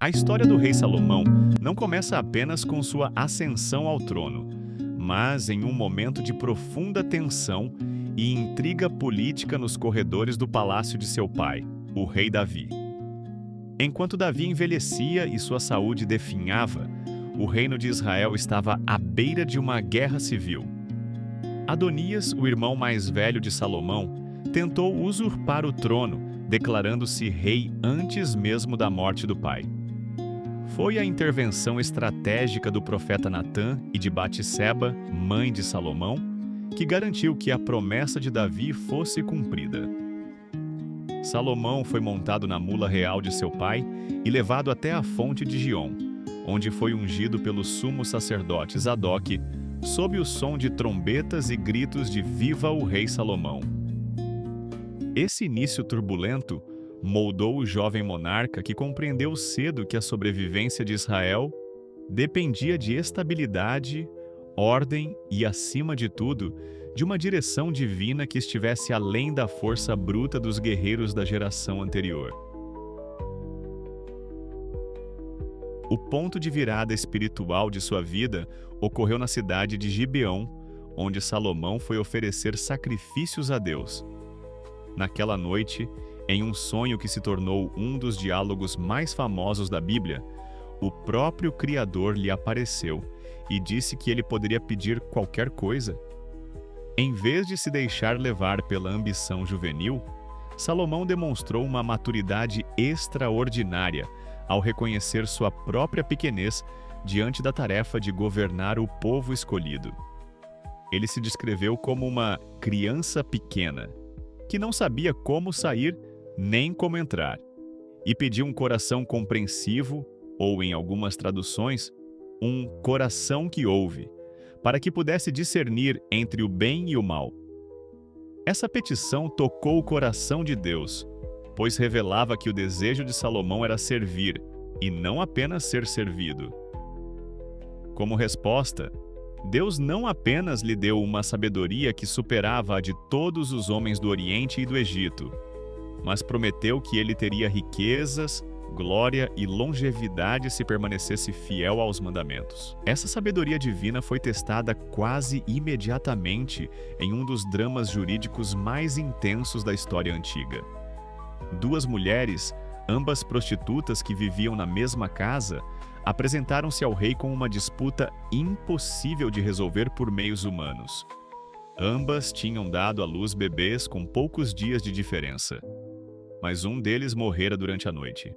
A história do rei Salomão não começa apenas com sua ascensão ao trono, mas em um momento de profunda tensão e intriga política nos corredores do palácio de seu pai, o rei Davi. Enquanto Davi envelhecia e sua saúde definhava, o reino de Israel estava à beira de uma guerra civil. Adonias, o irmão mais velho de Salomão, tentou usurpar o trono, declarando-se rei antes mesmo da morte do pai. Foi a intervenção estratégica do profeta Natã e de Batseba, mãe de Salomão, que garantiu que a promessa de Davi fosse cumprida. Salomão foi montado na mula real de seu pai e levado até a fonte de Giom, onde foi ungido pelo sumo sacerdote Zadok, sob o som de trombetas e gritos de "Viva o rei Salomão!". Esse início turbulento moldou o jovem monarca, que compreendeu cedo que a sobrevivência de Israel dependia de estabilidade, ordem e, acima de tudo, de uma direção divina que estivesse além da força bruta dos guerreiros da geração anterior. O ponto de virada espiritual de sua vida ocorreu na cidade de Gibeão, onde Salomão foi oferecer sacrifícios a Deus. Naquela noite, em um sonho que se tornou um dos diálogos mais famosos da Bíblia, o próprio Criador lhe apareceu e disse que ele poderia pedir qualquer coisa. Em vez de se deixar levar pela ambição juvenil, Salomão demonstrou uma maturidade extraordinária ao reconhecer sua própria pequenez diante da tarefa de governar o povo escolhido. Ele se descreveu como uma criança pequena, que não sabia como sair nem como entrar, e pediu um coração compreensivo, ou em algumas traduções, um coração que ouve, para que pudesse discernir entre o bem e o mal. Essa petição tocou o coração de Deus, pois revelava que o desejo de Salomão era servir, e não apenas ser servido. Como resposta, Deus não apenas lhe deu uma sabedoria que superava a de todos os homens do Oriente e do Egito, mas prometeu que ele teria riquezas, glória e longevidade se permanecesse fiel aos mandamentos. Essa sabedoria divina foi testada quase imediatamente em um dos dramas jurídicos mais intensos da história antiga. Duas mulheres, ambas prostitutas que viviam na mesma casa, apresentaram-se ao rei com uma disputa impossível de resolver por meios humanos. Ambas tinham dado à luz bebês com poucos dias de diferença, mas um deles morrera durante a noite.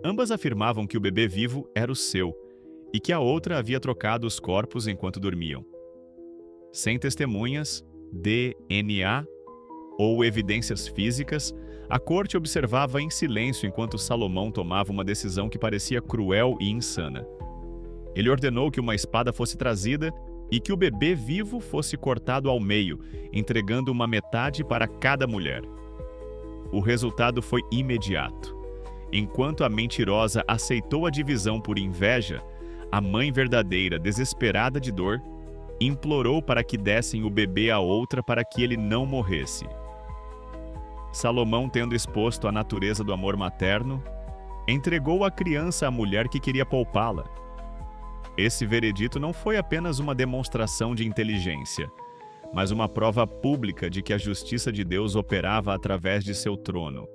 Ambas afirmavam que o bebê vivo era o seu e que a outra havia trocado os corpos enquanto dormiam. Sem testemunhas, DNA ou evidências físicas, a corte observava em silêncio enquanto Salomão tomava uma decisão que parecia cruel e insana. Ele ordenou que uma espada fosse trazida e que o bebê vivo fosse cortado ao meio, entregando uma metade para cada mulher. O resultado foi imediato. Enquanto a mentirosa aceitou a divisão por inveja, a mãe verdadeira, desesperada de dor, implorou para que dessem o bebê à outra para que ele não morresse. Salomão, tendo exposto a natureza do amor materno, entregou a criança à mulher que queria poupá-la. Esse veredito não foi apenas uma demonstração de inteligência, mas uma prova pública de que a justiça de Deus operava através de seu trono,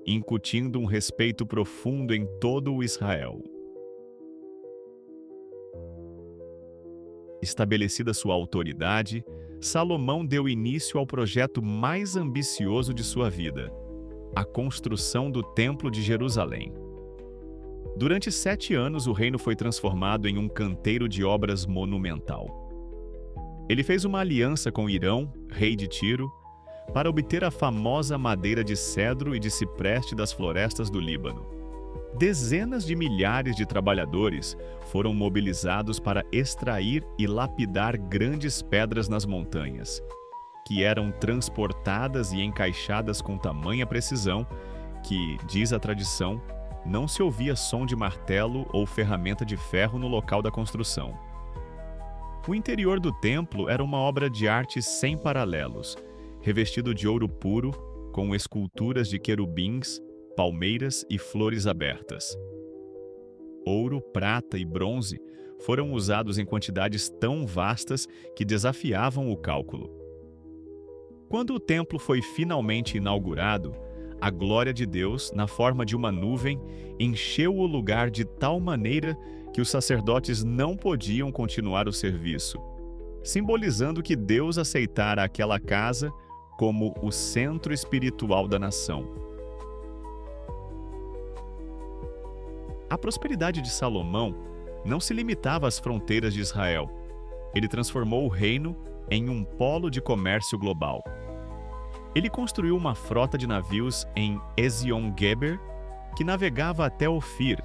incutindo um respeito profundo em todo o Israel. Estabelecida sua autoridade, Salomão deu início ao projeto mais ambicioso de sua vida, a construção do Templo de Jerusalém. Durante 7 anos, o reino foi transformado em um canteiro de obras monumental. Ele fez uma aliança com Hirão, rei de Tiro, para obter a famosa madeira de cedro e de cipreste das florestas do Líbano. Dezenas de milhares de trabalhadores foram mobilizados para extrair e lapidar grandes pedras nas montanhas, que eram transportadas e encaixadas com tamanha precisão que, diz a tradição, não se ouvia som de martelo ou ferramenta de ferro no local da construção. O interior do templo era uma obra de arte sem paralelos, revestido de ouro puro, com esculturas de querubins, palmeiras e flores abertas. ouro, prata e bronze foram usados em quantidades tão vastas que desafiavam o cálculo. Quando o templo foi finalmente inaugurado, a glória de Deus, na forma de uma nuvem, encheu o lugar de tal maneira que os sacerdotes não podiam continuar o serviço, simbolizando que Deus aceitara aquela casa como o centro espiritual da nação. A prosperidade de Salomão não se limitava às fronteiras de Israel. Ele transformou o reino em um polo de comércio global. Ele construiu uma frota de navios em Ezion-Geber, que navegava até Ofir,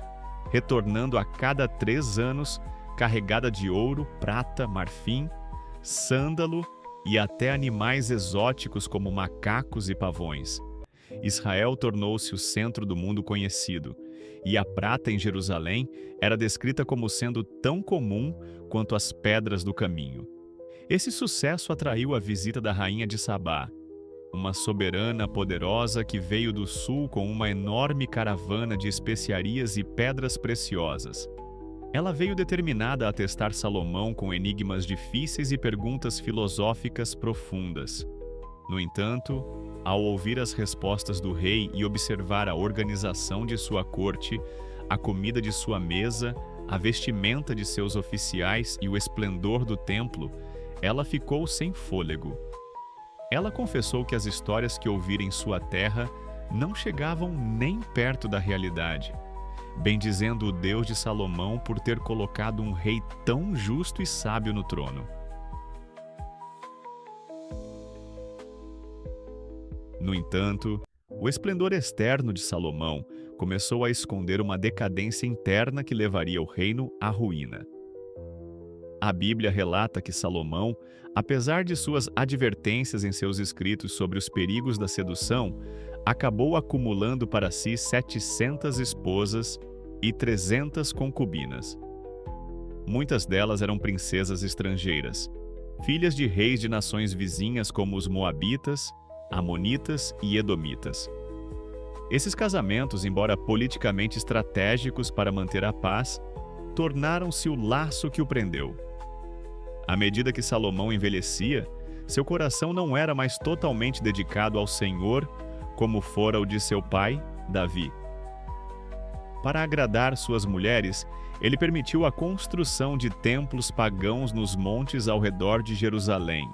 retornando a cada 3 anos, carregada de ouro, prata, marfim, sândalo e até animais exóticos como macacos e pavões. Israel tornou-se o centro do mundo conhecido, e a prata em Jerusalém era descrita como sendo tão comum quanto as pedras do caminho. Esse sucesso atraiu a visita da rainha de Sabá, uma soberana poderosa que veio do sul com uma enorme caravana de especiarias e pedras preciosas. Ela veio determinada a testar Salomão com enigmas difíceis e perguntas filosóficas profundas. No entanto, ao ouvir as respostas do rei e observar a organização de sua corte, a comida de sua mesa, a vestimenta de seus oficiais e o esplendor do templo, ela ficou sem fôlego. Ela confessou que as histórias que ouvira em sua terra não chegavam nem perto da realidade, bendizendo o Deus de Salomão por ter colocado um rei tão justo e sábio no trono. No entanto, o esplendor externo de Salomão começou a esconder uma decadência interna que levaria o reino à ruína. A Bíblia relata que Salomão, apesar de suas advertências em seus escritos sobre os perigos da sedução, acabou acumulando para si 700 esposas e 300 concubinas. Muitas delas eram princesas estrangeiras, filhas de reis de nações vizinhas como os Moabitas, Amonitas e Edomitas. Esses casamentos, embora politicamente estratégicos para manter a paz, tornaram-se o laço que o prendeu. À medida que Salomão envelhecia, seu coração não era mais totalmente dedicado ao Senhor, como fora o de seu pai, Davi. Para agradar suas mulheres, ele permitiu a construção de templos pagãos nos montes ao redor de Jerusalém,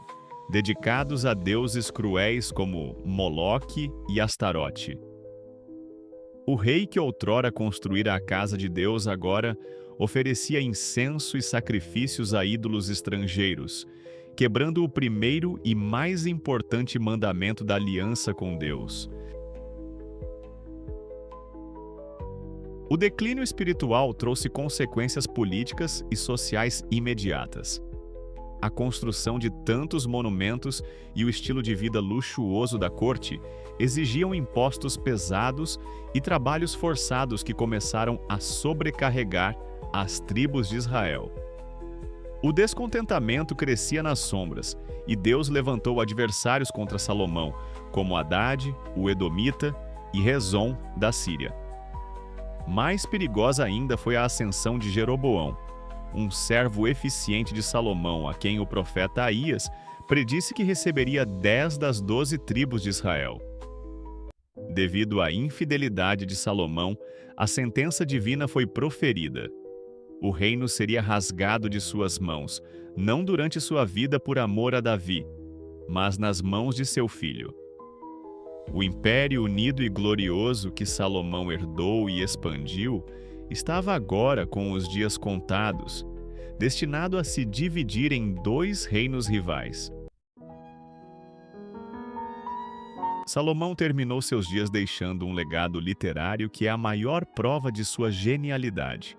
dedicados a deuses cruéis como Moloque e Astarote. O rei que outrora construíra a casa de Deus agora oferecia incenso e sacrifícios a ídolos estrangeiros, quebrando o primeiro e mais importante mandamento da aliança com Deus. O declínio espiritual trouxe consequências políticas e sociais imediatas. A construção de tantos monumentos e o estilo de vida luxuoso da corte exigiam impostos pesados e trabalhos forçados que começaram a sobrecarregar as tribos de Israel. O descontentamento crescia nas sombras, e Deus levantou adversários contra Salomão, como Hadade, o Edomita, e Rezon, da Síria. Mais perigosa ainda foi a ascensão de Jeroboão, um servo eficiente de Salomão, a quem o profeta Aías predisse que receberia 10 das 12 tribos de Israel. Devido à infidelidade de Salomão, a sentença divina foi proferida. O reino seria rasgado de suas mãos, não durante sua vida por amor a Davi, mas nas mãos de seu filho. O império unido e glorioso que Salomão herdou e expandiu estava agora com os dias contados, destinado a se dividir em 2 reinos rivais. Salomão terminou seus dias deixando um legado literário que é a maior prova de sua genialidade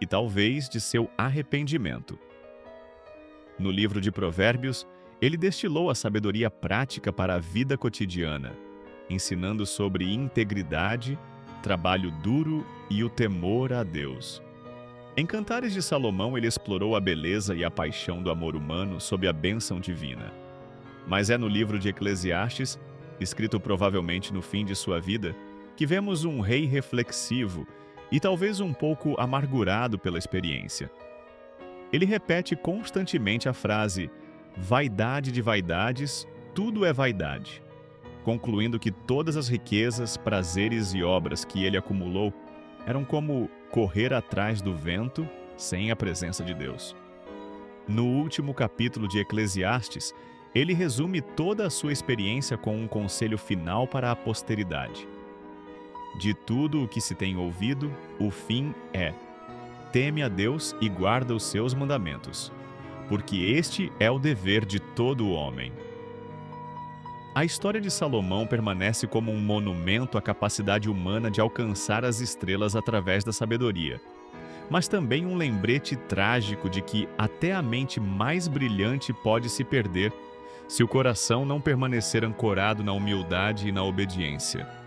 e talvez de seu arrependimento. No livro de Provérbios, ele destilou a sabedoria prática para a vida cotidiana, ensinando sobre integridade, trabalho duro e o temor a Deus. Em Cantares de Salomão, ele explorou a beleza e a paixão do amor humano sob a bênção divina. Mas é no livro de Eclesiastes, escrito provavelmente no fim de sua vida, que vemos um rei reflexivo, e talvez um pouco amargurado pela experiência. Ele repete constantemente a frase: vaidade de vaidades, tudo é vaidade, concluindo que todas as riquezas, prazeres e obras que ele acumulou eram como correr atrás do vento sem a presença de Deus. No último capítulo de Eclesiastes, ele resume toda a sua experiência com um conselho final para a posteridade. De tudo o que se tem ouvido, o fim é: teme a Deus e guarda os seus mandamentos, porque este é o dever de todo o homem. A história de Salomão permanece como um monumento à capacidade humana de alcançar as estrelas através da sabedoria, mas também um lembrete trágico de que até a mente mais brilhante pode se perder se o coração não permanecer ancorado na humildade e na obediência.